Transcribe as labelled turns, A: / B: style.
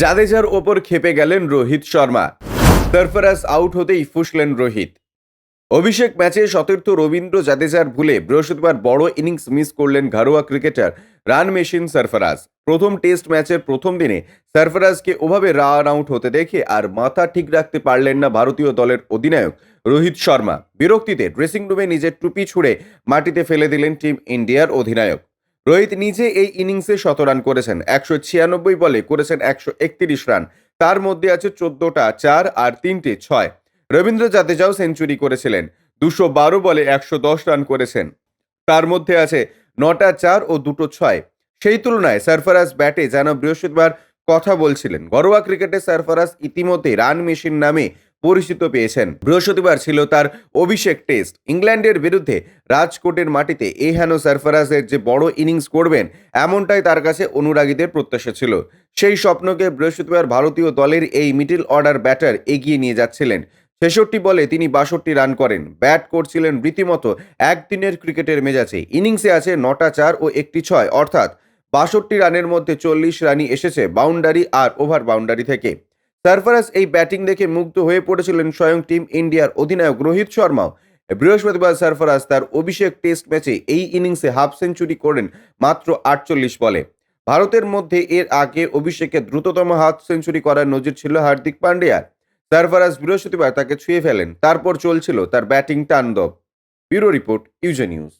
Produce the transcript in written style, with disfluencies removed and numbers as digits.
A: জাদেজার ওপর ক্ষেপে গেলেন রোহিত শর্মা। সারফারাজ আউট হতেই ফুঁসলেন রোহিত। অভিষেক ম্যাচে সতীর্থ রবীন্দ্র জাদেজার ভুলে বৃহস্পতিবার বড় ইনিংস মিস করলেন ঘরোয়া ক্রিকেটার রান মেশিন সারফারাজ। প্রথম টেস্ট ম্যাচের প্রথম দিনে সারফারাজকে ওভাবে রান আউট হতে দেখে আর মাথা ঠিক রাখতে পারলেন না ভারতীয় দলের অধিনায়ক রোহিত শর্মা। বিরক্তিতে ড্রেসিং রুমে নিজের টুপি ছুঁড়ে মাটিতে ফেলে দিলেন টিম ইন্ডিয়ার অধিনায়ক। রোহিত নিজে এই ইনিংসে ১৭ রান করেছেন। ১৯৬ বলে করেছেন ১৩১ রান। তার মধ্যে আছে ১৪টা ৪ আর ৩টে ৬। রবীন্দ্র জাদেজাও সেঞ্চুরি করেছিলেন। ২১২ বলে ১১০ রান করেছেন। তার মধ্যে আছে ৯টা ৪ ও ২টো ৬। সেই তুলনায় সারফারাজ ব্যাটে যেন বৃহস্পতিবার কথা বলছিলেন। ঘরোয়া ক্রিকেটে সারফারাজ ইতিমধ্যে রান মেশিন নামে পরিচিত পেয়েছেন। বৃহস্পতিবার ছিল তার অভিষেক টেস্ট। ইংল্যান্ডের বিরুদ্ধে রাজকোটের মাটিতে এই হেন সারফারাজের যে বড় ইনিংস করবেন এমনটাই তার কাছে অনুরাগীদের প্রত্যাশা ছিল। সেই স্বপ্নকে বৃহস্পতিবার ভারতীয় দলের এই মিডল অর্ডার ব্যাটার এগিয়ে নিয়ে যাচ্ছিলেন। ৬৬ বলে তিনি ৬২ রান করেন। ব্যাট করছিলেন রীতিমতো একদিনের ক্রিকেটের মেজাজে। ইনিংসে আছে ৯টা ৪ ও ১টি ৬, অর্থাৎ ৬২ রানের মধ্যে ৪০ রানই এসেছে বাউন্ডারি আর ওভার বাউন্ডারি থেকে। সারফারাজ এই ব্যাটিং দেখে মুগ্ধ হয়ে পড়েছিলেন স্বয়ং টিম ইন্ডিয়ার অধিনায়ক রোহিত শর্মাও। বৃহস্পতিবার সারফারাজ তার অভিষেক টেস্ট ম্যাচে এই ইনিংসে হাফ সেঞ্চুরি করেন মাত্র ৪৮ বলে। ভারতের মধ্যে এর আগে অভিষেকে দ্রুততম হাফ সেঞ্চুরি করার নজির ছিল হার্দিক পান্ডিয়ার। সারফারাজ বৃহস্পতিবার তাকে ছুঁয়ে ফেলেন। তারপর চলছিল তার ব্যাটিং তাণ্ডব। ব্যুরো রিপোর্ট, ইউজে নিউজ।